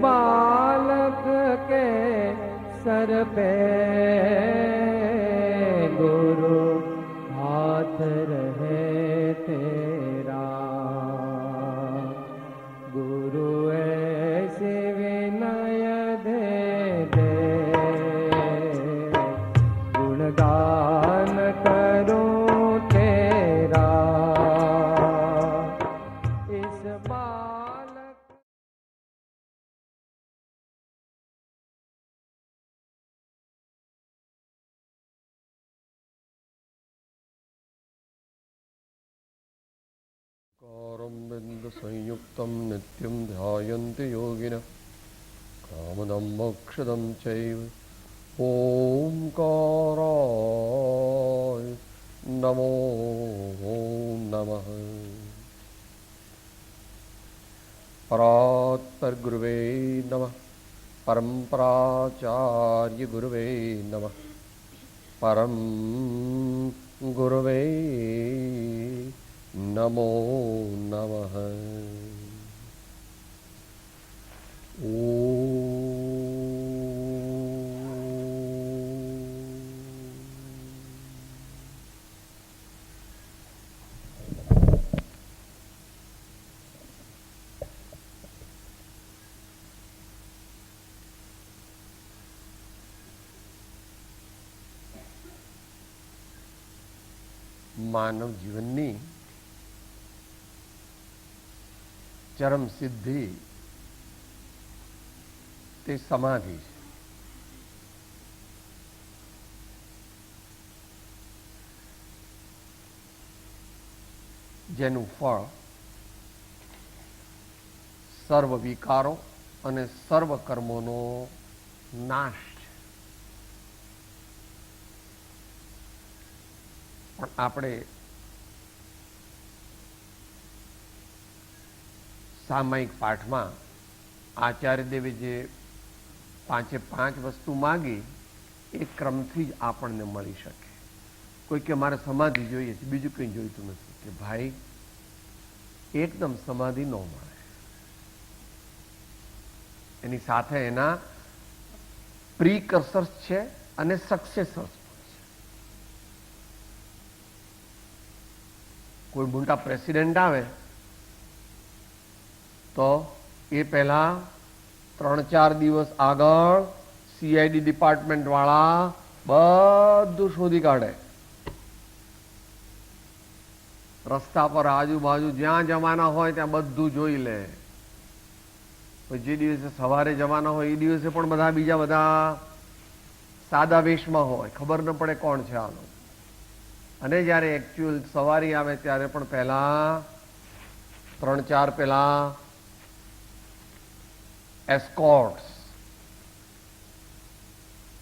बालक के सर पे गुरु हाथ रहे तेरा। गुरु ऐसे विनय दे दे, गुणगान करूं तेरा। इस बालक बिंदु संयुक्तं नित्यं ध्यायन्ति योगिनः कामदं मोक्षदं चैव। ओंकाराय नमो नमः। परात्पर गुरुवे नमः। परम्पराचार्य गुरुवे नमः। परम गुरुवे नमो नमः। मानव जीवननी चरम सिद्धि ते समाधि है। जेनु फल सर्व विकारो अने सर्व कर्मोनो नाश है। पण आपणे सामायिक पाठ में आचार्य देवे जे 5 वस्तु मांगी ए क्रम थी ज आपने मळी शके। कोई के मारे समाधि जोईए छे, बीजू कई जोईतुं नथी के भाई एकदम समाधि न मळे। एनी साथे एना प्रीकर्सर्स छे अने सक्सेसर्स पण छे। कोई मोटा प्रेसिडेंट आवे तो ये पहला 3-4 दिवस आगळ सीआईडी डिपार्टमेंट वाला बधुं शोधी काढे। रस्ता पर आजूबाजू ज्यां जवाना होय त्यां बधुं जोई ले। जे दिवसे सवारे जवाना होय ए दिवसे पण बधा बीजा बधा सादा वेशमां होय, खबर न पड़े कोण छे आनो। अने ज्यारे एक्चुअल सवारी आवे त्यारे पण पहला 3-4 पहला एस्कॉर्ट्स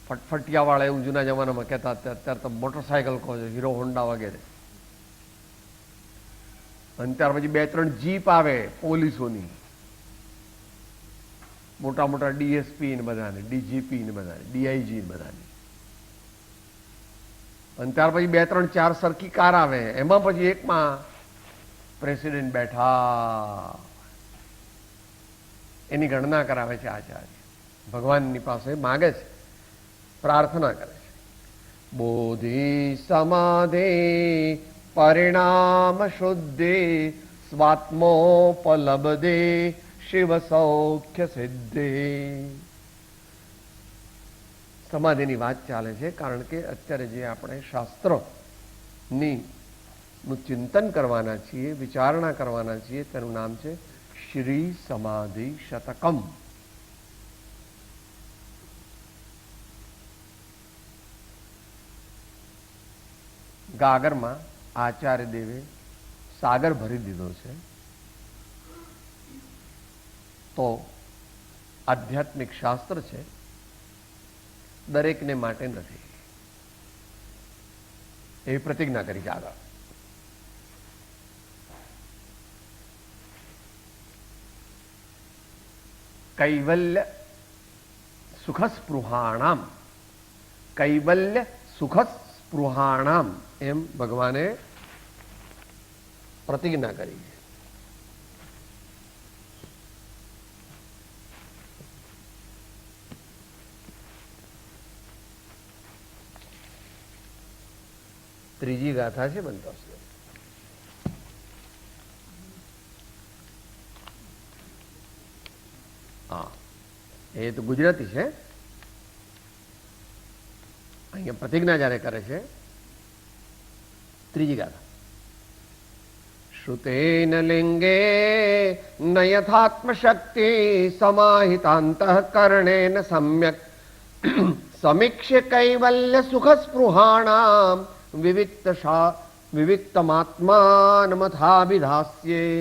फटफटिया वाला एवं जूना जमाना में कहता त्यारे तो मोटरसाइकल कहो छो, हीरो होंडा वगैरह। अने त्यार पछी 2-3 जीप आवे पोलीसोनी, मोटा मोटा डीएसपी ने बधाने, डीजीपी ने बधाने, डीआईजी ने बधाने। अने त्यार पछी 2-3-4 सरकी कार आवे, एमां पछी एक मां प्रेसिडेंट बैठा एनी गणना करावे छे आचार्य। भगवाननी पासे मांगे छे, प्रार्थना करे छे। बोधि समाधि परिणाम शुद्धि स्वात्मोपलब्धि शिव सौख्य सिद्धि। समाधिनी वात चाले छे कारण के अत्यारे जे आपणे शास्त्रोनी નું चिंतन करवाना छीए, विचारणा करवाना छीए, तेनुं नाम छे श्री समाधि शतकम। गागर में आचार्य देवे सागर भरी दीधो छे। तो आध्यात्मिक शास्त्र छे, दरेक ने माटे नथी एवी प्रतिज्ञा करी छे। आगळ कैवल्य सुखस्पृहाणाम, कैवल्य सुखस्पृहाणाम एम भगवाने प्रतिज्ञा करी। ત્રીજી ગાથા છે બંતોષની. હા, એ તો ગુજરાતી છે. અહીંયા પ્રતિજ્ઞા જયારે કરે છે, ત્રીજી ગાથા. શ્રુતેન લિંગે ન યથાત્મશક્તિ સમાહિતાંતઃકરણેન સમ્યક સમીક્ષ્ય કૈવલ્ય સુખ સ્પૃહાણામ વિવિક્તમાત્માનમથાભિધાસ્યે.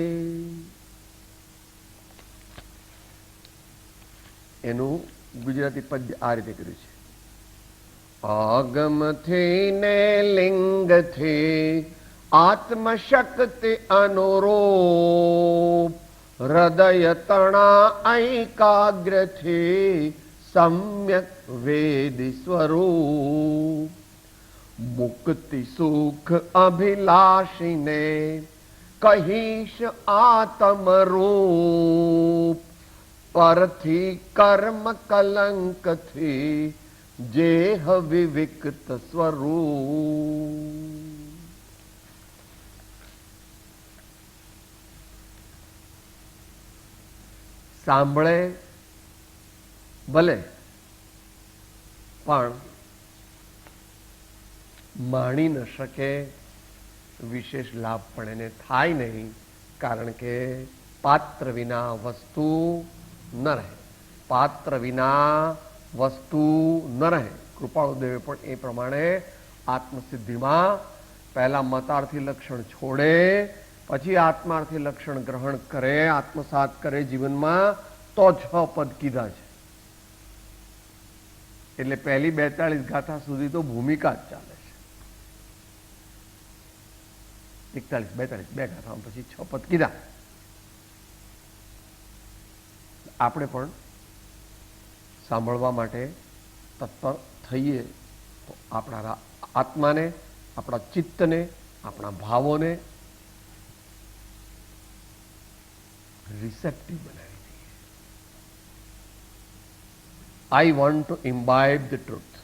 એનું ગુજરાતી પદ્ય આ રીતે કર્યું છે. આગમથી ને લિંગથી આત્મશક્તિ અનુરૂપ હૃદય તણા ઐકાગ્રથી સમ્યક વેદી સ્વરૂપ મુક્તિ સુખ અભિલાષીને કહીશ આત્મરૂપ પરથી કર્મ કલંકથી જેહ વિવિક્ત સ્વરૂપ. સાંભળે ભલે, પણ માણી ન શકે, વિશેષ લાભ પણ એને થાય નહીં, કારણ કે પાત્ર વિના વસ્તુ ન રહે. પાત્ર વિના વસ્તુ ન રહે. કૃપાળુદેવે પણ એ પ્રમાણે આત્મસિદ્ધિમાં પહેલા મતાર્થી લક્ષણ છોડે, પછી આત્માર્થી લક્ષણ ગ્રહણ કરે, આત્મસાત કરે જીવનમાં, તો 6 પદ કીધા છે. એટલે પહેલી 42 ગાથા સુધી તો ભૂમિકા જ ચાલે છે. 41, 42 બે ગાથા પછી 6 પદ કીધા. આપણે પણ સાંભળવા માટે તત્પર થઈએ તો આપણા આત્માને, આપણા ચિત્તને, આપણા ભાવોને રિસેપ્ટિવ બનાવી દઈએ. I want to imbibe the truth.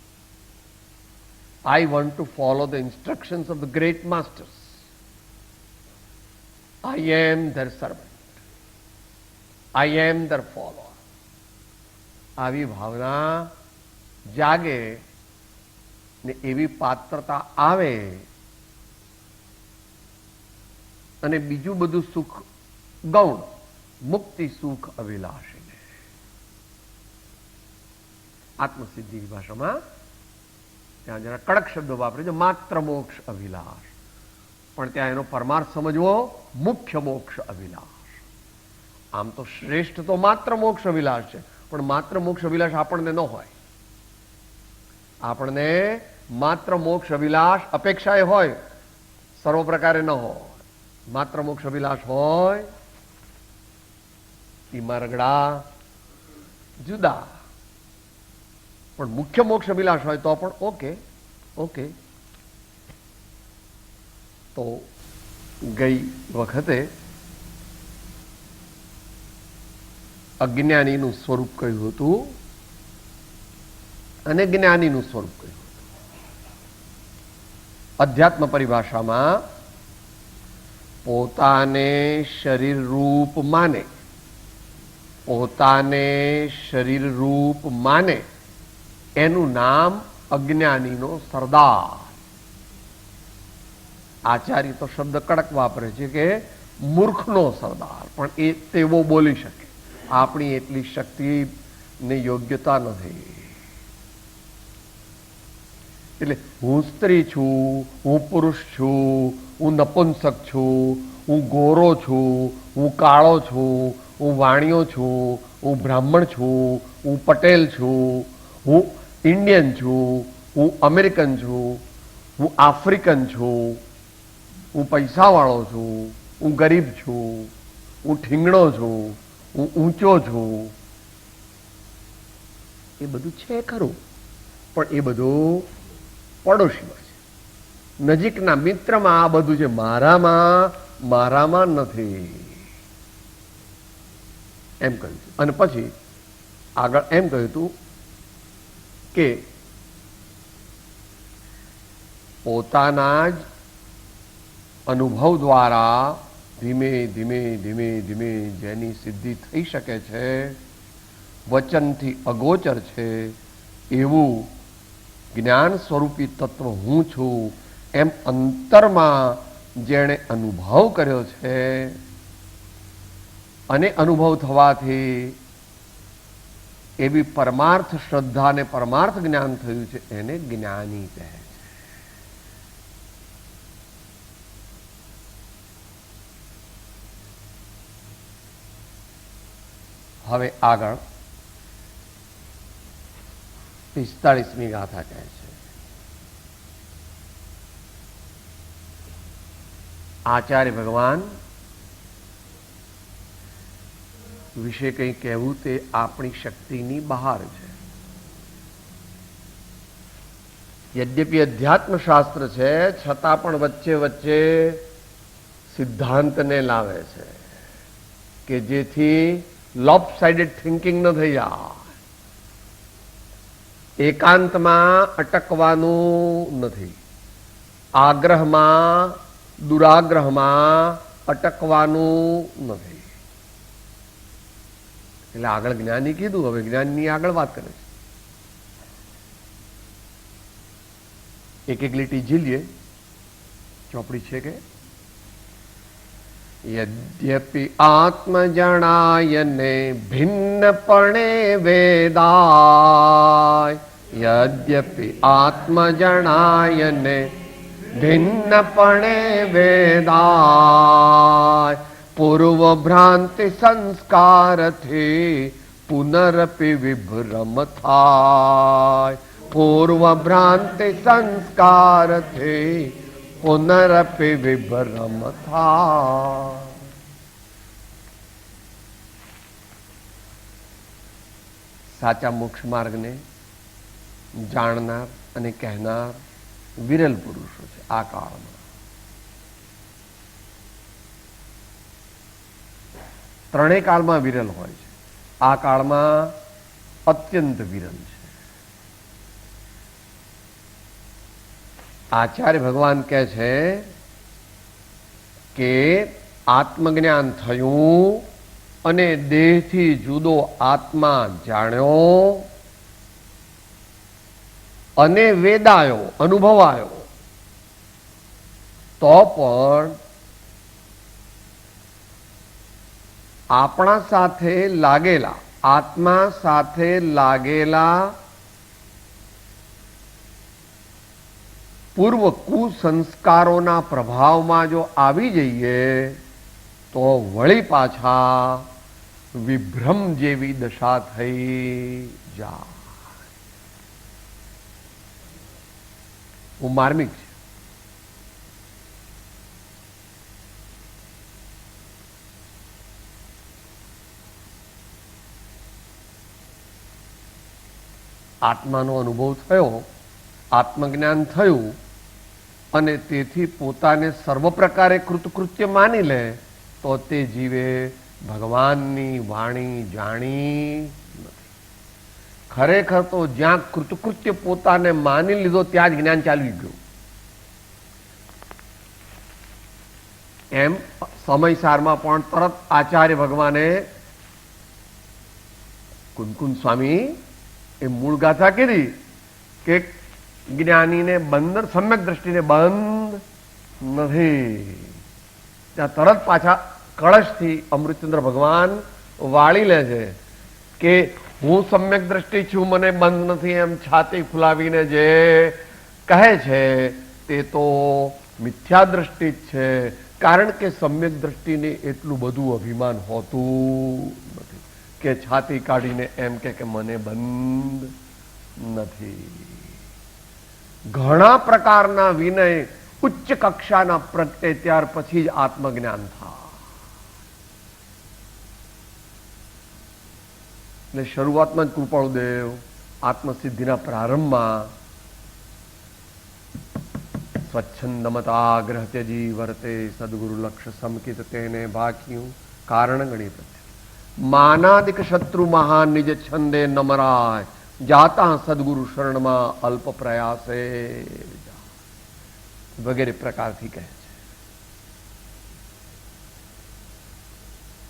I want to follow the instructions of the great masters. I am their servant. I am their follower. આવી ભાવના જાગે ને એવી પાત્રતા આવે અને બીજું બધું સુખ ગૌણ, મુક્તિ સુખ અભિલાષીને. આત્મસિદ્ધિની ભાષામાં ત્યાં જરા કડક શબ્દો વાપરે છે, માત્ર મોક્ષ અભિલાષ, પણ ત્યાં એનો પરમાર્થ સમજવો મુખ્ય મોક્ષ અભિલાષ. આમ તો શ્રેષ્ઠ તો માત્ર મોક્ષ અભિલાષ છે, પણ માત્ર મોક્ષ અભિલાષ આપણને ન હોય. આપણને માત્ર મોક્ષ અભિલાષ અપેક્ષા એ હોય, સર્વ પ્રકારે ન હોય. માત્ર મોક્ષ અભિલાષ હોય એ મારગડા જુદા, પણ મુખ્ય મોક્ષ અભિલાષ હોય તો પણ ઓકે. તો ગઈ વખતે અજ્ઞાનીનું સ્વરૂપ કહ્યું હતું અને જ્ઞાનીનું સ્વરૂપ કહ્યું હતું. અધ્યાત્મ પરિભાષામાં પોતાને શરીર રૂપ માને, પોતાને શરીર રૂપ માને એનું નામ અજ્ઞાનીનો સરદાર. આચાર્ય તો શબ્દ કડક વાપરે છે કે મૂર્ખનો સરદાર, પણ એ તેવો બોલી શકે. આપણી એટલી શક્તિ ને યોગ્યતા નથી. એટલે હું સ્ત્રી છું, હું પુરુષ છું, હું નપુંસક છું, હું ગોરો છું, હું કાળો છું, હું વાણિયો છું, હું બ્રાહ્મણ છું, હું પટેલ છું, હું ઇન્ડિયન છું, હું અમેરિકન છું, હું આફ્રિકન છું, હું પૈસાવાળો છું, હું ગરીબ છું, હું ઠીંગણો છું, હું ઊંચો છું. એ બધું છે ખરું, પણ એ બધું પડોશીમાં છે. નજીકના મિત્રમાં આ બધું છે, મારામાં નથી એમ કહ્યું. અને પછી આગળ એમ કહ્યું હતું કે પોતાના જ અનુભવ દ્વારા ધીમે ધીમે ધીમે ધીમે જેની સિદ્ધિ થઈ શકે છે, વચનથી અગોચર છે એવું જ્ઞાન સ્વરૂપી તત્વ હું છું એમ અંતરમાં જેણે અનુભવ કર્યો છે અને અનુભવ થવાથી એવી પરમાર્થ શ્રદ્ધા અને પરમાર્થ જ્ઞાન થયું છે એને જ્ઞાની કહે છે. હવે આગળ 45મી ગાથા કહે છે. આચાર્ય ભગવાન વિશે કંઈ કહેવું તે આપણી શક્તિની બહાર છે. યદ્યપિ અધ્યાત્મ શાસ્ત્ર છે છતાં પણ વચ્ચે વચ્ચે સિદ્ધાંતને લાવે છે કે જેથી લોપસાઇડેડ થિંકિંગ ન થઈ જાય. એકાંતમાં અટકવાનું નથી, આગ્રહમાં દુરાગ્રહમાં અટકવાનું નથી. એટલે આગળ જ્ઞાની કીધું, હવે જ્ઞાનની આગળ વાત કરે છે. એક એક લીટી ઝીલીએ. ચોપડી છે કે યદ્યપિ આત્મજણાયને ભિન્નપણે વેદાય, યદ્યપિ આત્મજણાયને ભિન્નપણે વેદાય, પૂર્વભ્રાંતિ સંસ્કારથી પુનરપિ વિભ્રમ થાય, પૂર્વભ્રાંતિ સંસ્કારથી પુનરપિ વિભ્રમ થાય. સાચા મોક્ષ માર્ગને જાણનાર અને કહેનાર વિરલ પુરુષો છે આ કાળમાં. ત્રણેય કાળમાં વિરલ હોય છે, આ કાળમાં અત્યંત વિરલ છે. આચાર્ય ભગવાન કહે છે કે આત્મજ્ઞાન થયું અને દેહથી જુદો આત્મા જાણ્યો અને વેદાયો અનુભવાયો તો પણ આપણા સાથે લાગેલા, આત્મા સાથે લાગેલા પૂર્વ કુસંસ્કારોના પ્રભાવમાં જો આવી જઈએ તો વળી પાછા વિભ્રમ જેવી દશા થઈ જાય. હું માર્મિક છે. આત્માનો અનુભવ થયો, આત્મજ્ઞાન થયું અને તેથી પોતાને સર્વ પ્રકારે કૃતકૃત્ય માની લે તો તે જીવે ભગવાનની વાણી જાણી નથી. ખરેખર તો જ્યાં કૃતકૃત્ય પોતાને માની લીધો ત્યાં જ જ્ઞાન ચાલી ગયું. એમ સમયસારમાં પણ તરત આચાર્ય ભગવાને કુનકુન સ્વામી એ મૂળ ગાથા કીધી કે જ્ઞાનીને બંધન સમ્યક દ્રષ્ટિને બંધ નથી. ત્યાં તરત પાછા કળશથી અમૃતચંદ્ર ભગવાન વાળી લે છે કે હું સમ્યક દ્રષ્ટિ છું, મને બંધ નથી એમ છાતી ફુલાવીને જે કહે છે તે તો મિથ્યા દ્રષ્ટિ જ છે. કારણ કે સમ્યક દ્રષ્ટિને એટલું બધું અભિમાન હોતું નથી કે છાતી કાઢીને એમ કે મને બંધ નથી. ઘણા પ્રકારના વિનય ઉચ્ચ કક્ષાના પ્રગટે ત્યાર પછી જ આત્મજ્ઞાન થાય. એટલે શરૂઆતમાં જ કૃપાળુદેવ આત્મસિદ્ધિના પ્રારંભમાં સ્વચ્છંદમતા ગ્રહત્યજી વર્તે સદગુરુ લક્ષ સમકિત તેને ભાખ્યું કારણ ગણિત માનાદિક શત્રુ મહાન નિજ છંદે નમરાય જાતા સદગુરુ શરણમાં અલ્પ પ્રયાસે. વગેરે પ્રકારથી કહે છે.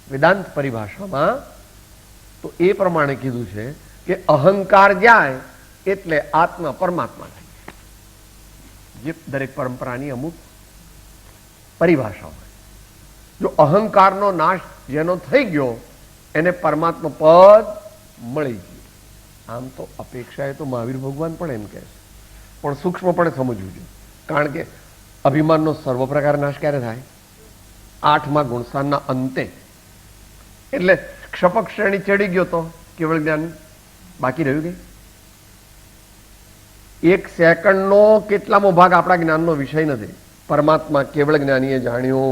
વેદાંત પરિભાષામાં તો એ પ્રમાણે કીધું છે કે અહંકાર જાય એટલે આત્મા પરમાત્મા થઈ જાય. જે દરેક પરંપરાની અમુક પરિભાષા હોય. જો અહંકારનો નાશ જેનો થઈ ગયો એને પરમાત્મા પદ મળી ગયું. આમ તો અપેક્ષા એ તો મહાવીર ભગવાન પણ એમ કહે છે, પણ સૂક્ષ્મપણે સમજવું જોઈએ. કારણ કે અભિમાનનો સર્વ પ્રકાર નાશ ક્યારે થાય? 8મા ગુણસાનના અંતે. એટલે ક્ષપક શ્રેણી ચડી ગયો તો કેવળ જ્ઞાન બાકી રહ્યું ગઈ. 1 સેકન્ડનો કેટલામો ભાગ આપણા જ્ઞાનનો વિષય નથી. પરમાત્મા કેવળ જ્ઞાનીએ જાણ્યો.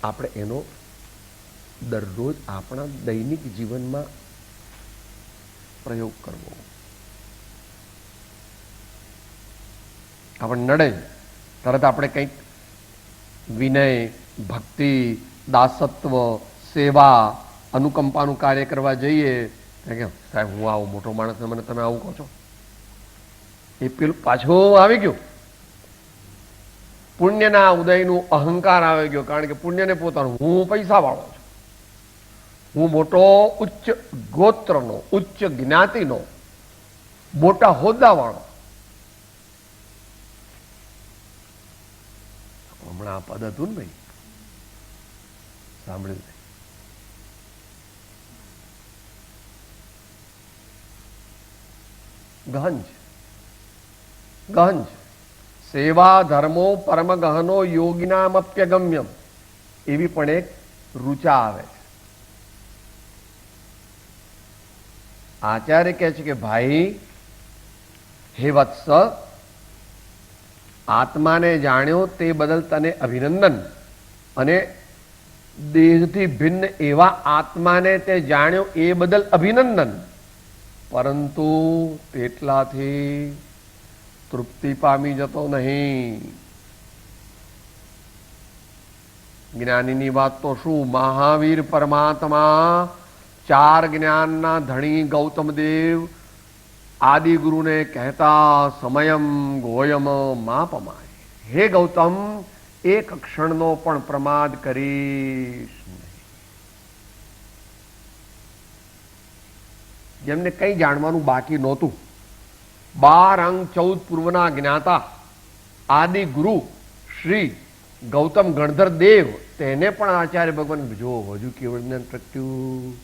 આપણે એનો દરરોજ આપણા દૈનિક જીવનમાં પ્રયોગ કરવો. આપણને નડે તરત આપણે કંઈક વિનય, ભક્તિ, દાસત્વ, સેવા, અનુકંપાનું કાર્ય કરવા જઈએ. સાહેબ હું આવું મોટો માણસ મને તમે આવું કહો છો, એ પેલું પાછું આવી ગયું. પુણ્યના ઉદયનું અહંકાર આવી ગયો. કારણ કે પુણ્યને પોતાનું હું પૈસા વાળો છું, હું મોટો ઉચ્ચ ગોત્રનો, ઉચ્ચ જ્ઞાતિનો, મોટા હોદ્દા વાળો. હમણાં આ પદ હતું ને ભાઈ, સાંભળ્યું? ગહન છે, ગહન છે. સેવા ધર્મો પરમ ગહનો યોગિનામપ્યગમ્યમ એવી પણ એક રૂચા આવે છે. આચાર્ય કહે છે કે ભાઈ હે વત્સ, આત્માને જાણ્યો તે બદલ તને અભિનંદન, અને દેહથી ભિન્ન એવા આત્માને તે જાણ્યો એ બદલ અભિનંદન. પરંતુ તેટલાથી તૃપ્તિ પામી જતો નહીં. જ્ઞાનીની વાત તો શું, મહાવીર પરમાત્મા 4 જ્ઞાનના ધણી ગૌતમદેવ આદિ ગુરુને કહેતા સમયમ ગોયમ માપમાય. હે ગૌતમ, એક ક્ષણનો પણ પ્રમાદ કરીશ નહીં. જેમને કંઈ જાણવાનું બાકી નહોતું, 12 અંગ 14 પૂર્વના જ્ઞાતા આદિ ગુરુ શ્રી ગૌતમ ગણધર દેવ, તેને પણ આચાર્ય ભગવાન જો હજુ કેવળ જ્ઞાન પ્રગટ્યું,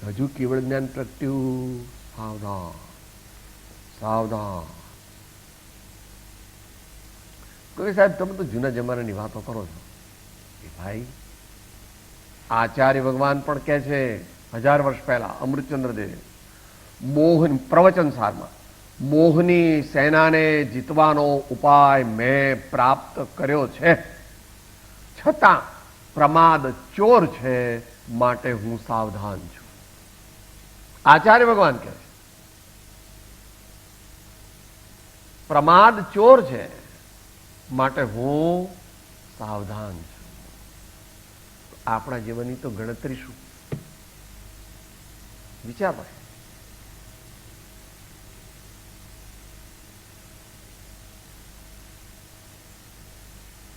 હજુ કેવળ જ્ઞાન પ્રગટ્યું, સાવધાન સાવધાન. કોઈ સાહેબ તમે તો જૂના જમાનાની વાતો કરો છો. એ ભાઈ આચાર્ય ભગવાન પણ કહે છે 1000 વર્ષ પહેલા અમૃતચંદ્ર દેવ મોહન પ્રવચન સારમાં, મોહની સેનાને જીતવાનો ઉપાય મેં પ્રાપ્ત કર્યો છે, છતાં પ્રમાદ ચોર છે, માટે હું સાવધાન છું. આચાર્ય ભગવાન કહે છે પ્રમાદ ચોર છે, માટે હું સાવધાન છું. આપણા જીવનની તો ગણતરી શું? વિચાર ભાઈ.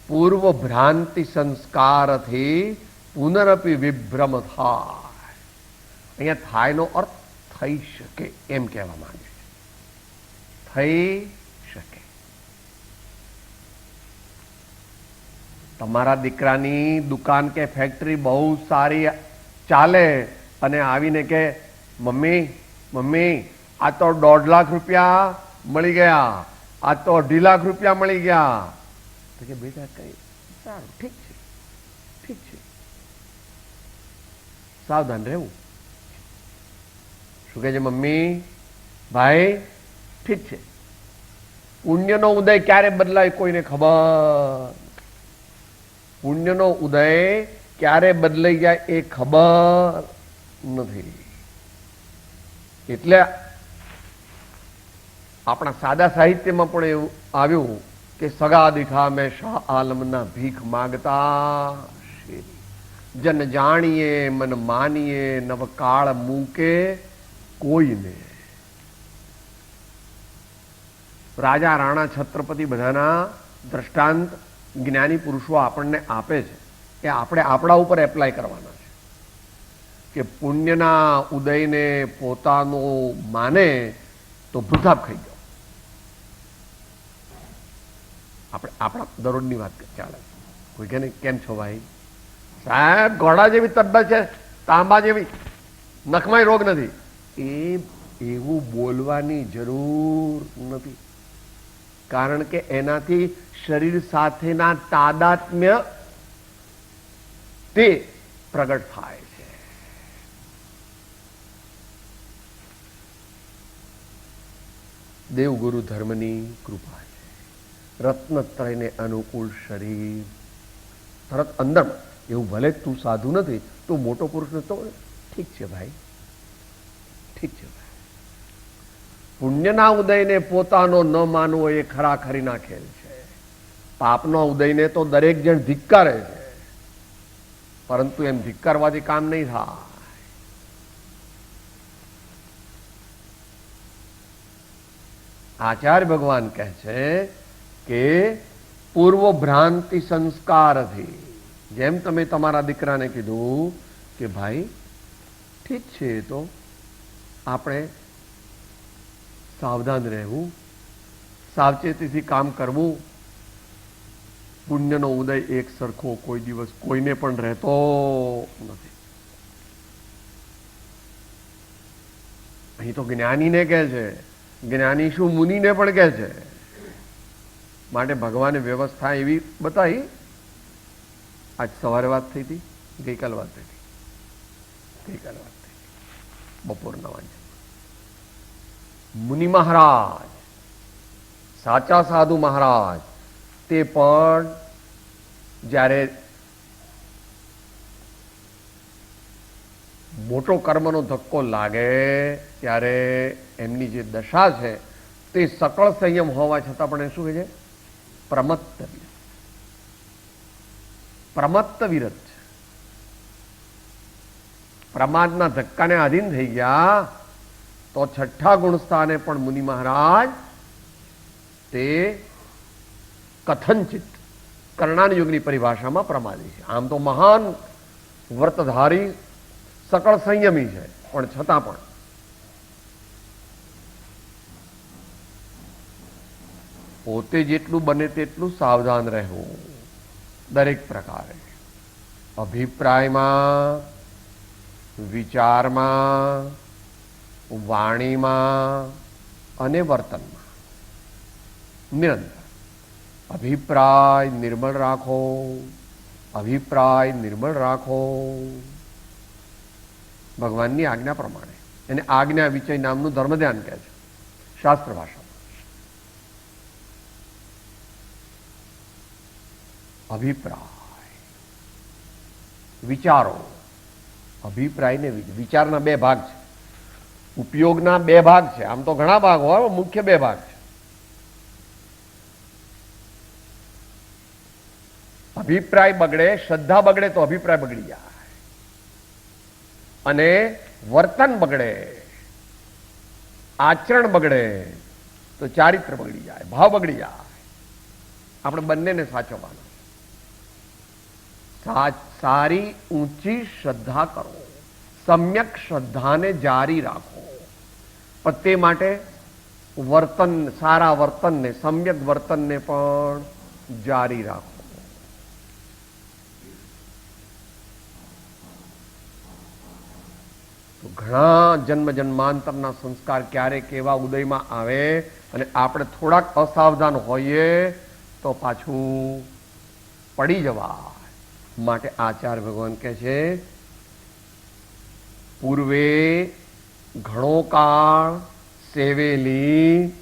પૂર્વ ભ્રાંતિ સંસ્કારથી પુનરપી વિભ્રમ થાય. અહીંયા થાયનો અર્થ થઈ શકે એમ કહેવા માંગે છે. થઈ શકે. તમારા દીકરાની દુકાન કે ફેક્ટરી બહુ સારી ચાલે અને આવીને કે મમ્મી મમ્મી આ તો 1.5 લાખ રૂપિયા મળી ગયા, આ તો 2.5 લાખ રૂપિયા મળી ગયા. તો કે બેટા કઈ સારું, ઠીક છે, ઠીક છે, સાવધાન રહેવું. શું કહે છે મમ્મી? ભાઈ ઠીક છે. પુણ્યનો ઉદય ક્યારે બદલાય કોઈને ખબર? પુણ્યનો ઉદય ક્યારે બદલાઈ જાય એ ખબર નથી. એટલે આપણા સાદા સાહિત્યમાં પણ એવું આવ્યું કે સગા દીઠા મેં શાહ આલમના ભીખ માગતા શેરી, જન જાણીએ મન માનીએ નવ કાળ મૂકે કોઈને. રાજા રાણા છત્રપતિ બધાના દ્રષ્ટાંત જ્ઞાની પુરુષો આપણને આપે છે કે આપણે આપણા ઉપર એપ્લાય કરવાના છે કે પુણ્યના ઉદયને પોતાનો માને તો ભૂતાપ ખાઈ ગયો. આપણે આપણા દરરોજની વાત ચાલે. કોઈ કે કેમ છો ભાઈ? સાહેબ ઘોડા જેવી તબિયત છે, તાંબા જેવી, નખમાંય રોગ નથી. એવું બોલવાની જરૂર નથી, કારણ કે એનાથી શરીર સાથેના તાદાત્મ્ય તે પ્રગટ થાય છે. દેવગુરુ ધર્મની કૃપા છે. રત્નત્રયને અનુકૂળ શરીર તરત અંદર. એવું ભલે તું સાધુ નથી, તું મોટો પુરુષ નતો, ઠીક છે ભાઈ, ઠીક છે ભાઈ. પુણ્યના ઉદયને પોતાનો ન માનવો એ ખરાખરીના ખેલ છે. પાપનો ઉદયને તો દરેક જણ ધિક્કારે છે, પરંતુ એમ ધિક્કારવાથી કામ નહીં થાય. આચાર્ય ભગવાન કહે છે કે પૂર્વ ભ્રાંતિ સંસ્કારથી, જેમ તમે તમારા દીકરાને કીધું કે ભાઈ ઠીક છે, તો આપણે સાવધાન રહેવું, સાવચેતીથી કામ કરવું. પુણ્યનો ઉદય એક સરખો કોઈ દિવસ કોઈને પણ રહેતો નથી. અહીં તો જ્ઞાનીને કહે છે, જ્ઞાની શું મુનિને પણ કહે છે. માટે ભગવાને વ્યવસ્થા એવી બતાવી. આજ સવારે વાત થઈ હતી, ગઈકાલ વાત થઈ હતી, ગઈકાલ વાત થઈ હતી બપોરના વાંચે. મુનિ મહારાજ, સાચા સાધુ મહારાજ, તે પણ જ્યારે મોટો કર્મનો ધક્કો લાગે ત્યારે એમની જે દશા છે તે સકળ સંયમ હોવા છતાં પણ એ શું કહે છે? પ્રમત્ત વિરત. પ્રમત્ત વિરત છે. પ્રમાદના ધક્કાને આધીન થઈ ગયા તો છઠ્ઠા ગુણસ્થાને પણ મુનિ મહારાજ તે કથનચિત કર્ણાન યુગની પરિભાષામાં પ્રમાદી છે. આમ તો મહાન વ્રતધારી સકળ સંયમી છે, પણ છતાં પણ પોતે જેટલું બને તેટલું સાવધાન રહેવું દરેક પ્રકારે. અભિપ્રાયમાં, વિચારમાં, વાણીમાં અને વર્તનમાં નિરંતર અભિપ્રાય નિર્મળ રાખો, અભિપ્રાય નિર્મળ રાખો. ભગવાનની આજ્ઞા પ્રમાણે. એને આજ્ઞા વિચય નામનું ધર્મ ધ્યાન કહે છે શાસ્ત્ર ભાષામાં. અભિપ્રાય, વિચારો. અભિપ્રાય ને વિચારના બે ભાગ છે, ઉપયોગના બે ભાગ છે. આમ તો ઘણા ભાગ હોય, મુખ્ય બે ભાગ છે. અભિપ્રાય બગડે, શ્રદ્ધા બગડે તો અભિપ્રાય બગડી જાય, અને વર્તન બગડે, આચરણ બગડે તો ચારિત્ર બગડી જાય, ભાવ બગડી જાય. આપણે બંનેને સાચવવાના. સારી ઊંચી શ્રદ્ધા કરો, સમ્યક શ્રદ્ધાને જારી રાખો, પણ તે માટે વર્તન, સારા વર્તનને, સમ્યક વર્તનને પણ જારી રાખો. ઘણા જન્મ જન્માંતરના સંસ્કાર ક્યારેક એવા ઉદયમાં આવે અને આપણે થોડાક અસાવધાન હોઈએ તો પાછું પડી જવાય. માટે આચાર્ય ભગવાન કહે છે, પૂર્વે ઘણો કાળ સેવેલી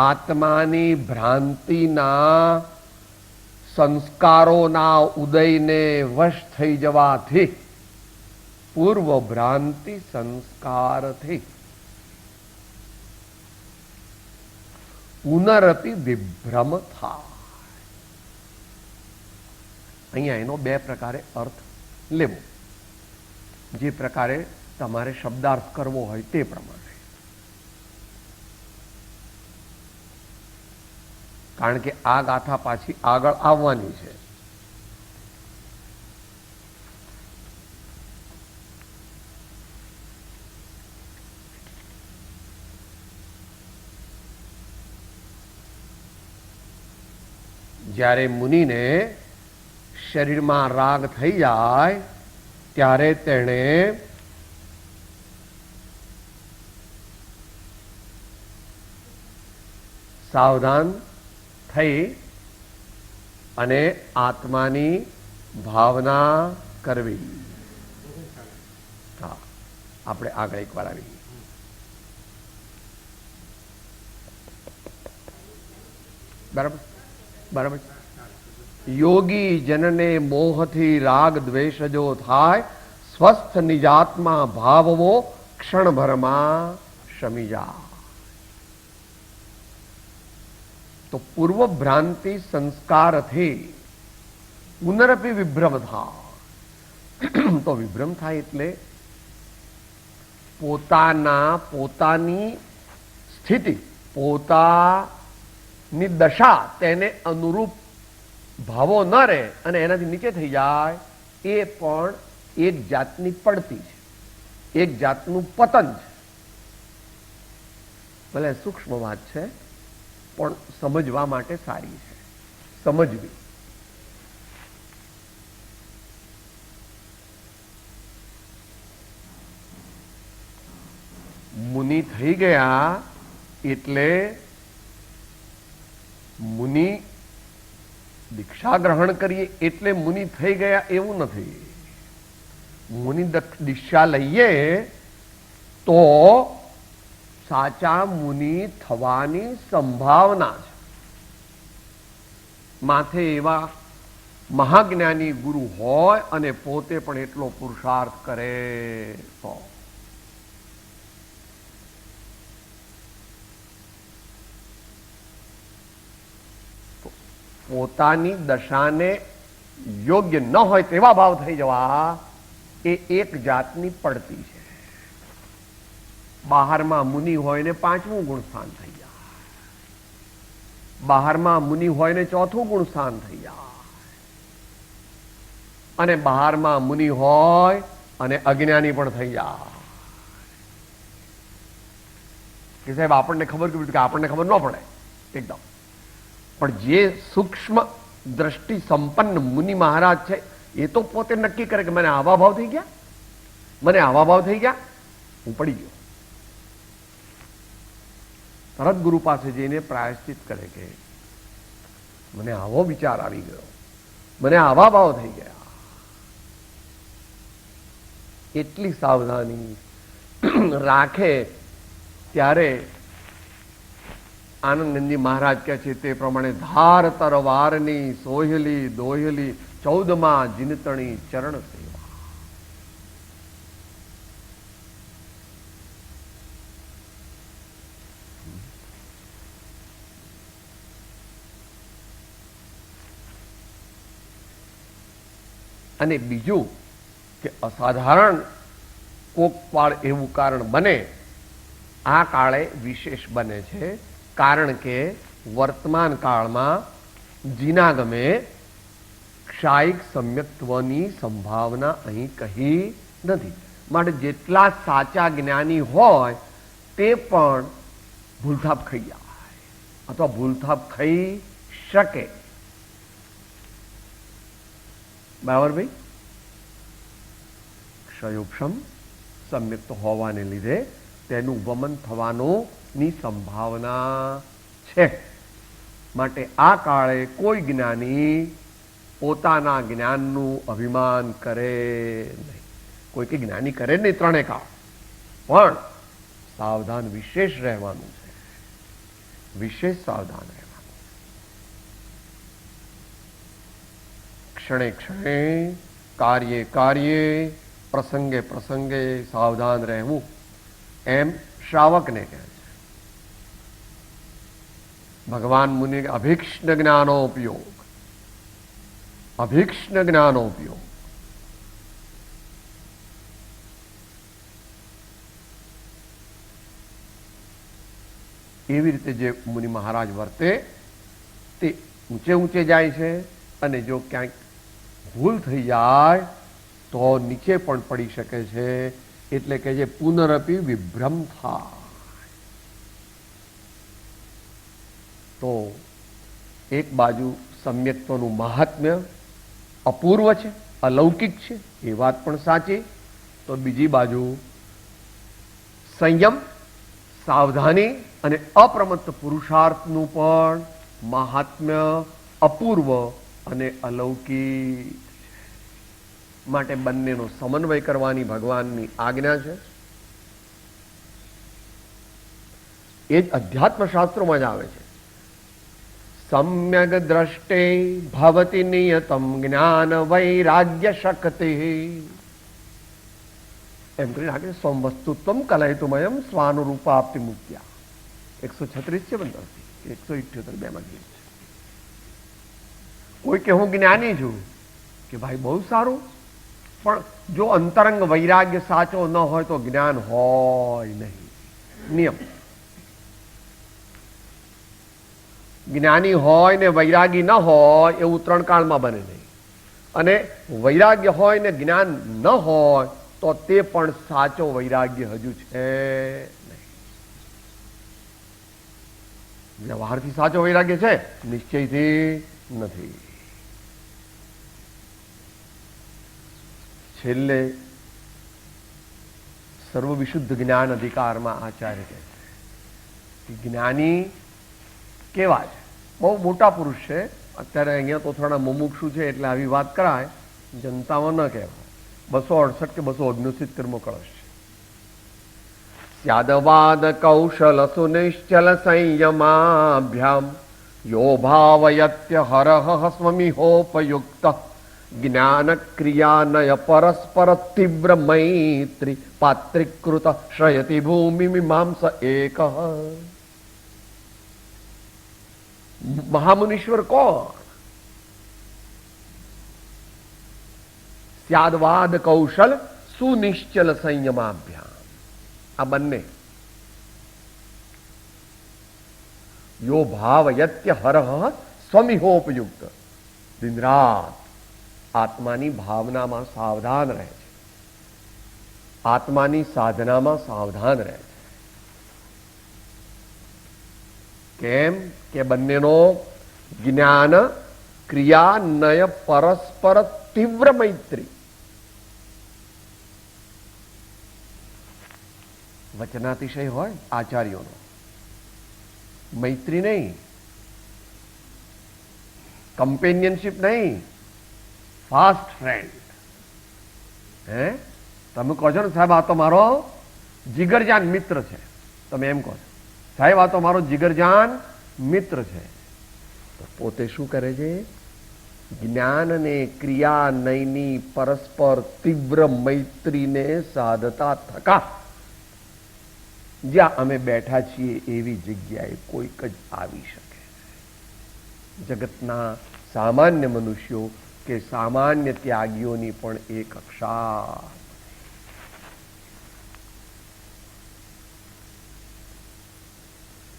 આત્માની ભ્રાંતિના સંસ્કારોના ઉદયને વશ થઈ જવાથી, પૂર્વ ભ્રાંતિ સંસ્કારથી પુનરપી વિભ્રમ થાય. અહીંયા એનો બે પ્રકારે અર્થ લેવો, જે પ્રકારે તમારે શબ્દાર્થ કરવો હોય તે પ્રમાણે. કારણ કે આ ગાથા પાછી આગળ આવવાની છે. જ્યારે મુનિને શરીરમાં રાગ થઈ જાય ત્યારે તેણે સાવધાન થઈ અને આત્માની ભાવના કરવી. હા, આપણે આગળ એકવાર આવી બરાબર બરાબર. યોગી જનને મોહથી રાગ દ્વેષ જો થાય, સ્વસ્થ નિજાત્મા ભાવવો ક્ષણભરમાં શમી જાય. તો પૂર્વ ભ્રાંતિ સંસ્કારથી પુનરપી વિભ્રમ થાય. તો વિભ્રમ થાય એટલે પોતાની સ્થિતિ, પોતાની દશા તેને અનુરૂપ ભાવો ન રહે અને એનાથી નીચે થઈ જાય, એ પણ એક જાતની પડતી છે, એક જાતનું પતન છે. ભલે સૂક્ષ્મ વાત છે પણ સમજવા માટે સારી છે, સમજવી. મુનિ થઈ ગયા એટલે મુનિ દીક્ષા ગ્રહણ કરીએ એટલે મુનિ થઈ ગયા એવું નથી. મુનિ દીક્ષા લઈએ તો સાચા મુનિ થવાની સંભાવના છે. માથે એવા મહાજ્ઞાની ગુરુ હોય અને પોતે પણ એટલો પુરુષાર્થ કરે તો પોતાની દશાને યોગ્ય ન હોય તેવા ભાવ થઈ જવા એ એક જાતની પડતી છે. બહારમાં મુનિ હોય ને 5મું ગુણ સ્થાન થઈ જાય, બહારમાં મુનિ હોય ને 4થું ગુણ સ્થાન થઈ જાય, અને બહારમાં મુનિ હોય અને અજ્ઞાની પણ થઈ જાય. કે સાહેબ આપણને ખબર કેવી રીતે? આપણને ખબર ન પડે એકદમ. પણ જે સૂક્ષ્મ દ્રષ્ટિ સંપન્ન મુનિ મહારાજ છે એ તો પોતે નક્કી કરે કે મને આવા ભાવ થઈ ગયા, મને આવા ભાવ થઈ ગયા, હું પડી ગયો. તરત ગુરુ પાસે જઈને પ્રાયશ્ચિત કરે કે મને આવો વિચાર આવી ગયો, મને આવા ભાવ થઈ ગયા. એટલી સાવધાની રાખે ત્યારે આનંદનંદજી મહારાજ કહે છે તે પ્રમાણે ધાર તરવારની સોહલી દોહલી 14માં જીનતણી ચરણ સેવા. અને બીજું કે અસાધારણ કોક પાળ એવું કારણ બને, આ કાળે વિશેષ બને છે. કારણ કે વર્તમાન કાળમાં જીનાગમે ક્ષાયિક સમ્યક્ત્વની સંભાવના અહીં કહી નથી. માટે જેટલા સાચા જ્ઞાની હોય તે પણ ભૂલથાપ ખાઈ જાય અથવા ભૂલથાપ ખાઈ શકે. બરાબર ભાઈ? ક્ષયોક્ષમ સમ્યક્ત હોવાને લીધે તેનું વમન થવાની સંભાવના છે. માટે આ કાળે કોઈ જ્ઞાની પોતાના જ્ઞાનનું અભિમાન કરે નહીં. કોઈ કે જ્ઞાની કરે નહીં ત્રણે કાળ, પણ સાવધાન વિશેષ રહેવાનું છે, વિશેષ સાવધાન રહેવાનું. ક્ષણે ક્ષણે, કાર્યે કાર્યે, પ્રસંગે પ્રસંગે સાવધાન રહેવું એમ શ્રાવકને કહે છે. ભગવાન મુનિ અભિક્ષ્ણ જ્ઞાનોપયોગ, અભિક્ષ્ણ જ્ઞાનોપયોગ. એવી રીતે જે મુનિ મહારાજ વર્તે તે ઊંચે ઊંચે જાય છે, અને જો ક્યાંક ભૂલ થઈ જાય તો નીચે પણ પડી શકે છે. એટલે કે જે પુનરપી વિભ્રમ થાય. તો એક બાજુ સમ્યક્ત્વનું મહાત્મ્ય અપૂર્વ છે, અલૌકિક છે, એ વાત પણ સાચી. તો બીજી બાજુ સંયમ, સાવધાની અને અપ્રમત્ત પુરુષાર્થનું પણ મહાત્મ્ય અપૂર્વ અને અલૌકિક. માટે બંનેનો સમન્વય કરવાની ભગવાનની આજ્ઞા છે. એ જ અધ્યાત્મ શાસ્ત્રોમાં જ આવે છે. સમ્યક દ્રષ્ટે ભવતિ નિયતમ જ્ઞાન વૈરાગ્ય શક્તિ. એમ કરીને આગળ સ્વવસ્તુત્વમ કલયતુમયમ સ્વાનુરૂપાપ્તિ મુક્ત્યા. 136 છે બંધાથી 178 બેમાં ગીત છે. કોઈ કે હું જ્ઞાની છું, કે ભાઈ બહુ સારું, પણ જો અંતરંગ વૈરાગ્ય સાચો ન હોય તો જ્ઞાન હોય નહીં. નિયમ. જ્ઞાની હોય ને વૈરાગી ન હોય એવું 3 કાળમાં બને નહીં. અને વૈરાગ્ય હોય ને જ્ઞાન ન હોય તો તે પણ સાચો વૈરાગ્ય હજુ છે નહીં. વ્યવહારથી સાચો વૈરાગ્ય છે, નિશ્ચયથી નથી. છેલ્લે સર્વવિશુદ્ધ જ્ઞાન અધિકારમાં આચાર્ય કહે છે કે જ્ઞાની કેવા છે? બહુ મોટા પુરુષ છે. અત્યારે અહીંયા તો થોડા મુમુક્ષુ છે એટલે આવી વાત કરાય, જનતામાં ન કહેવાય. 268 કે 269 કળશ છે. સ્યાદવાદ કૌશલ સુનિશ્ચલ સંયમાભ્યામ યો ભાવયત્ય હરહ સ્વમિહોપયુક્ત જ્ઞાન ક્રિયાનય પરસ્પર તીવ્ર મૈત્રી પાત્રીકૃત શ્રયતિ ભૂમિ મીમાંસ એક. મહામુનીશ્વર કોણ? સ્યાદવાદ કૌશલ સુનિશ્ચલ સંયમાભ્યામ. આ બંને. યો ભાવયત્ય હરહ સ્વમિહોપયુક્ત. દિન રાત આત્માની ભાવનામાં સાવધાન રહે છે, આત્માની સાધનામાં સાવધાન રહે છે. કેમ કે બંનેનો જ્ઞાન ક્રિયા નય પરસ્પર તીવ્ર મૈત્રી. વચનાતિશય હોય આચાર્યોનો, મૈત્રી નહીં, કમ્પેનિયનશિપ નહીં, ફાસ્ટ ફ્રેન્ડ. હે તમે કહો છો ને સાહેબ આ તો મારો જીગરજાન મિત્ર છે, તમે એમ કહો છો સાહેબ આ તો મારો જીગરજાન મિત્ર છે, તો પોતે શું કરે છે? જ્ઞાન અને ક્રિયા નયની પરસ્પર તીવ્ર મૈત્રીને સાધતા થકા જ્યાં અમે બેઠા છીએ એવી જગ્યાએ કોઈક જ આવી શકે. જગતના સામાન્ય મનુષ્યો કે સામાન્ય ત્યાગીઓની પણ એ કક્ષા.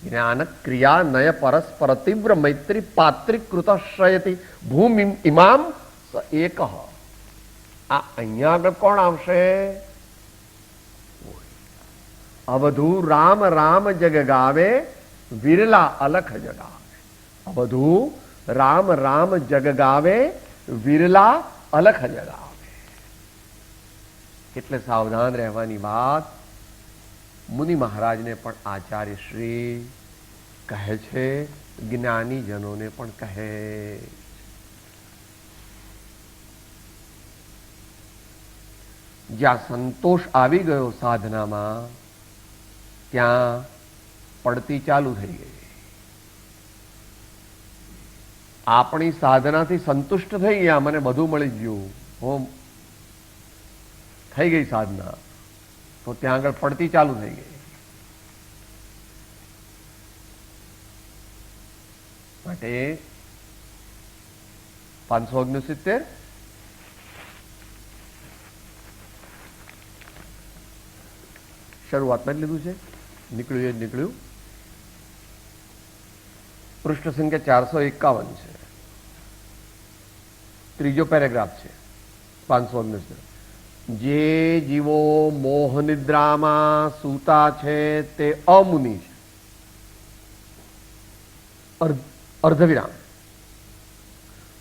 જ્ઞાન ક્રિયા નય પરસ્પર તીવ્ર મૈત્રી પાત્રીકૃત શ્રયતિ ભૂમિ ઇમામ એક. આ અહીંયા આગળ કોણ આવશે? અવધુ રામ રામ જગ ગાવે વિરલા અલખ જગાવે. અવધુ રામ રામ જગ ગાવે વિરલા અલખ જગાવે. એટલે સાવધાન રહેવાની વાત મુનિ મહારાજને પણ આચાર્ય શ્રી કહે છે, જ્ઞાનીજનોને પણ કહે. જ્યાં સંતોષ આવી ગયો સાધનામાં ત્યાં પડતી ચાલુ થઈ ગઈ. આપણી સાધનાથી સંતુષ્ટ થઈ ગયા, મને બધું મળી ગયું, હું થઈ ગઈ સાધના, તો ત્યાં આગળ પડતી ચાલુ થઈ ગઈ. માટે 569 શરૂઆતમાં જ લીધું છે, નીકળ્યું એ જ નીકળ્યું. પૃષ્ઠ સંખ્યા 451 છે, ત્રીજો પેરેગ્રાફ છે, 519. જે જીવો મોહ નિદ્રામાં સૂતા છે તે અમુનિ છે. અર્ધવિરામ.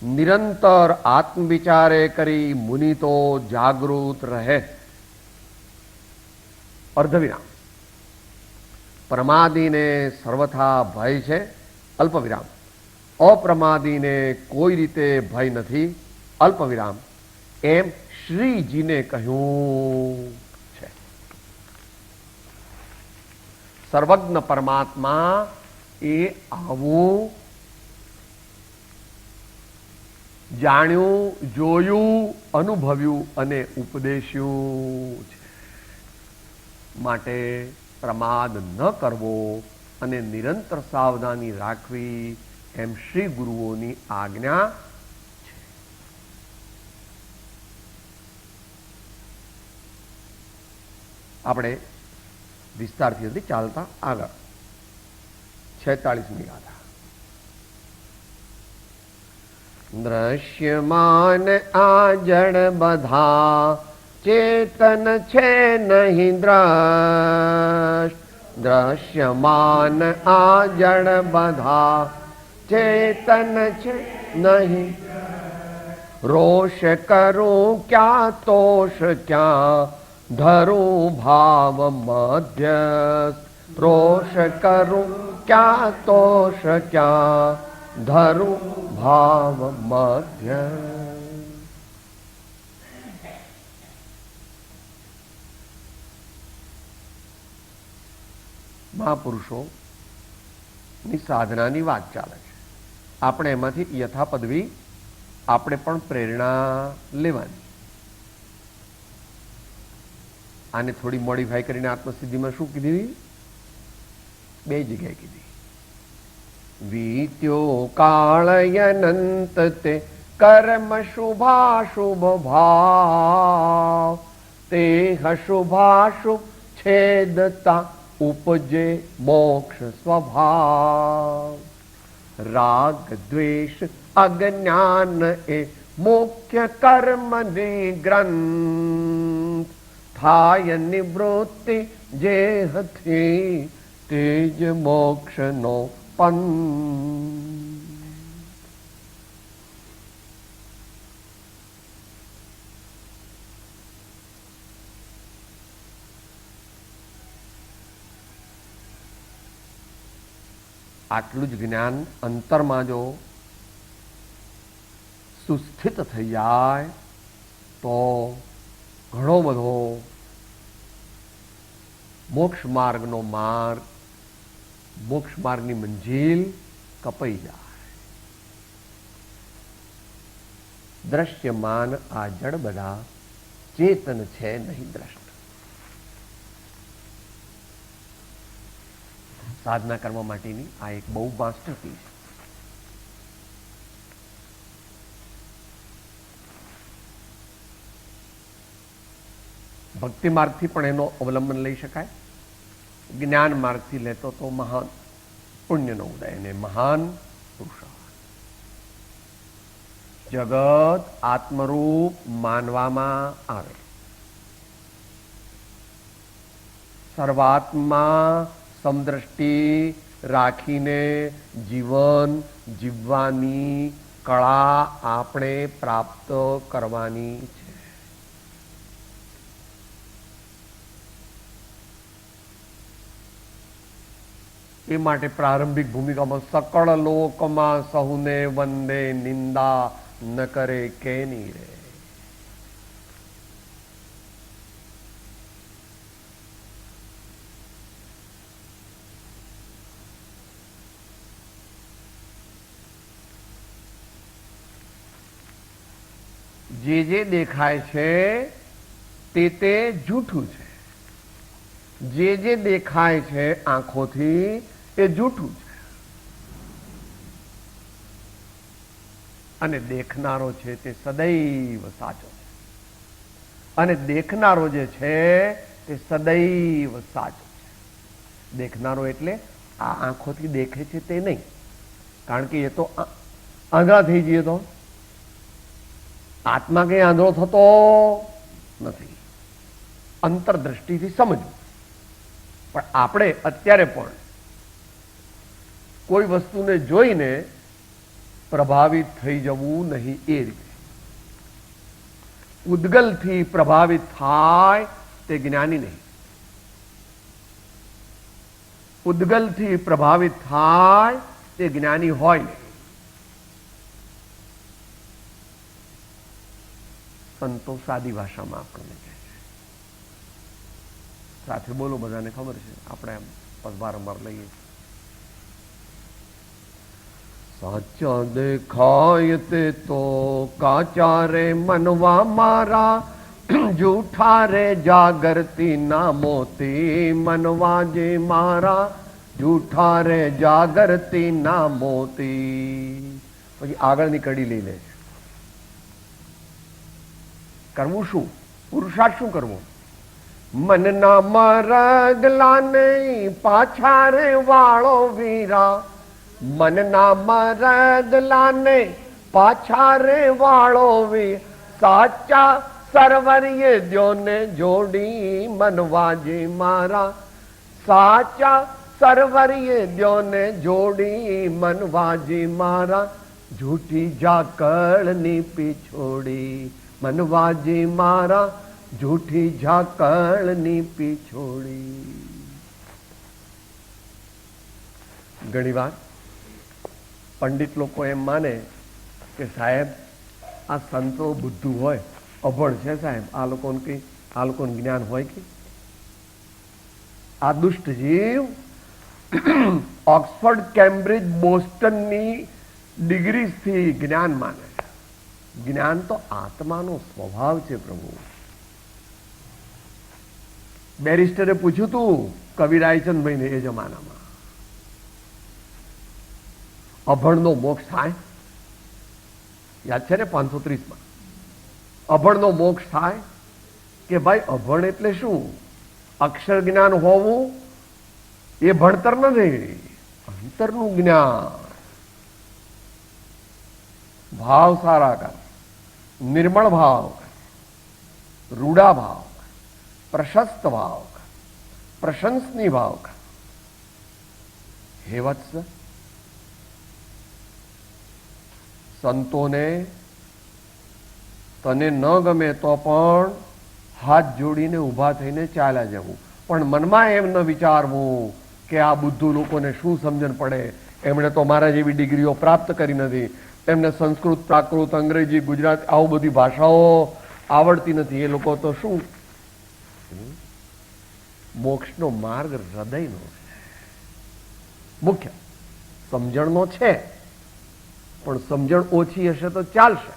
નિરંતર આત્મવિચારે કરી મુનિ તો જાગૃત રહે. અર્ધવિરામ. પ્રમાદીને સર્વથા ભય છે. અલ્પવિરામ. અપ્રમાદીને કોઈ રીતે ભય નથી. અલ્પવિરામ. એમ શ્રીજીને કહ્યું છે. સર્વજ્ઞ પરમાત્મા એ આવું જાણ્યું, જોયું, અનુભવ્યું અને ઉપદેશ્યું છે. માટે પ્રમાદ ન કરવો અને નિરંતર સાવધાની રાખવી એમ શ્રી ગુરુઓની આજ્ઞા છે. આપણે વિસ્તારથી નથી ચાલતા આગળ 46મી ગાથા. દ્રશ્યમાન આ જડ બધા ચેતન છે નહીં દ્રષ્ટ. દ્રશ્યમાન આ જડ બધા ચેતન છે નહીં. રોષ કરું ક્યાં તોષ ક્યાં ધરું ભાવ મધ્યસ્થ. રોષ કરું ક્યાં તોષ ક્યાં ધરું ભાવ મધ્ય. મહાપુરુષો ની સાધનાની વાત ચાલે છે. આપણે એમાંથી યથાપદવી આપણે પણ પ્રેરણા લેવાની. આને થોડી મોડિફાઈ કરીને આત્મસિદ્ધિમાં શું કીધી? 2 જગ્યાએ કીધી. વીત્યો કાળયનંત તે કર્મ શુભાશુભ ભાવ. તે શુભાશુભ છેદતા ઉપજે મોક્ષ સ્વભાવ. રાગ દ્વેષ અજ્ઞાન એ મુખ્ય કર્મની ગ્રંથ. થાય નિવૃત્તિ જેહથી તેજ મોક્ષનો પંથ. આટલું જ જ્ઞાન અંતરમાં જો સુસ્થિત થઈ જાય તો ઘણો બધો મોક્ષ માર્ગનો માર્ગ, મોક્ષ માર્ગની મંજિલ કપાઈ જાય. દ્રશ્યમાન આ જડ બધા ચેતન છે નહીં દ્રષ્ટ. સાધના કરવા માટેની આ એક બહુ માસ્ટરપીસ છે. ભક્તિ માર્ગથી પણ એનો અવલંબન લઈ શકાય. જ્ઞાન માર્ગથી લેતો તો મહાન પુણ્યનો ઉદય અને મહાન પુરુષાર્થ. જગત આત્મરૂપ માનવામાં આવે. સર્વાત્મા સમદ્રષ્ટિ રાખીને જીવન જીવવાની કળા આપણે પ્રાપ્ત કરવાની છે. એ માટે પ્રારંભિક ભૂમિકામાં સકળ લોકમાં સહુને વંદે નિંદા ન કરે કેની રે. જે જે દેખાય છે તે જૂઠું છે. જે જે દેખાય છે આંખોથી એ જૂઠું છે. અને દેખનારો છે તે સદૈવ સાચો છે. અને દેખનારો જે છે તે સદૈવ સાચો છે. દેખનારો એટલે આ આંખોથી દેખે છે તે નહીં. કારણ કે એ તો આંધળા થઈ જઈએ તો આત્મા કઈ આંધળો થતો નથી. અંતરદ્રષ્ટિથી સમજવું. પણ આપણે અત્યારે પણ કોઈ વસ્તુને જોઈને પ્રભાવિત થઈ જવું નહીં. એ રીતે ઉદ્ગલથી પ્રભાવિત થાય તે જ્ઞાની નહીં. ઉદ્ગલથી પ્રભાવિત થાય તે જ્ઞાની હોય નહીં. સંતો સાદી ભાષામાં આપણને કહે છે. સાથે બોલો, બધાને ખબર છે, આપણે એમ વારંવાર લઈએ. સાચા દેખાય તે તો કાચા રે મનવા મારા, જૂઠા રે જાગરતી ના મોતી મનવા જે મારા, જૂઠા રે જાગરતી ના મોતી. પછી આગળની કડી લઈ લે. કરવું શું? પુરુષાર્થ શું કરવો? મનના મરગલા નહીં પાછા રે વાળો વીરા, મનના મરગલા નહીં પાછા રે વાળો વીર, સાચા સરવરીએ દ્યોને જોડી મનવાજી મારા, સાચા સરવરીએ દ્યોને જોડી મનવાજી મારા, झूठी झाकड़नी पिछोड़ी मनवाजी मारा झूठी झाकड़नी पिछोड़ी। घणी बार पंडित लोग एम माने कि साहेब आ संतो बुद्धू होय अभण छे साहेब आ लोकोने ज्ञान होय कि आ दुष्ट जीव ऑक्सफर्ड कैम्ब्रिज बोस्टन नी डिग्री थी ज्ञान माने। ज्ञान तो आत्मा नो स्वभाव छे प्रभु। बेरिस्टरे पूछ्यु तू कविरायचंद भाई ने ए जमाना में अभण नो मोक्ष थाय? याद छे ने 530 में अभण नो मोक्ष थाय के भाई अभण एटले शुं? अक्षर ज्ञान होवू ए भणतर नथी, अंतरनु ज्ञान। भाव सारा कर, निर्मल भाव कर, रूढ़ा भाव कर, प्रशस्त भाव कर, प्रशंसनीय भाव कर। हे वत्स, संतोने तने न गमे तो पण हाथ जोड़ीने उभा थईने चाल्या जवुं, पण मनमा एम न विचारवुं के आ बुद्धू लोकोने शुं समजण पड़े, एमणे तो मारा जेवी डिग्रीओ प्राप्त करी नथी, एमने संस्कृत, प्राकृत, अंग्रेजी, गुजराती आवी बधी भाषाओ आवड़ती नथी, ए लोको तो शुं? मोक्षनो मार्ग हृदयनो छे, मुख्य समजणनो छे, पण समजण ओછી हशे तो चालशे।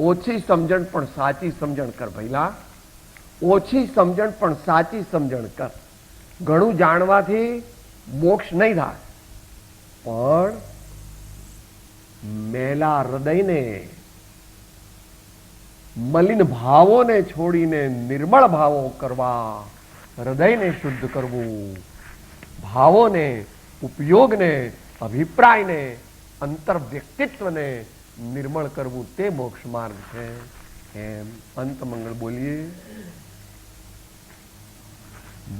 ओછી समजण पण साची समजण कर भईला, ओછી समजण पण साची समजण कर। घणું જાણવાથી મોક્ષ નહીં થાય, પણ મેલા હૃદયને, મલિન ભાવોને છોડીને નિર્મળ ભાવો કરવા, હૃદયને શુદ્ધ કરવું, ભાવોને, ઉપયોગને, અભિપ્રાયને, અંતર વ્યક્તિત્વને निर्मल करवू ते मोक्ष मार्ग है। एम अंत मंगल बोलिए।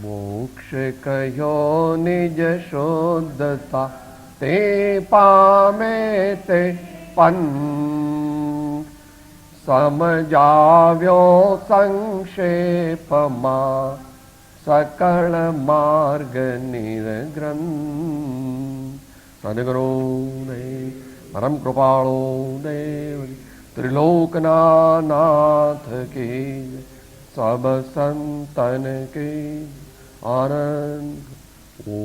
मोक्ष कहो निज शोधता ते पामे ते पन, समझाव्यो संक्षेप मा सकल मार्ग निर्ग्रंथ। सदगुरु ने परम कृपालो देव त्रिलोकनाथ के सब संतन के आनंद। ओ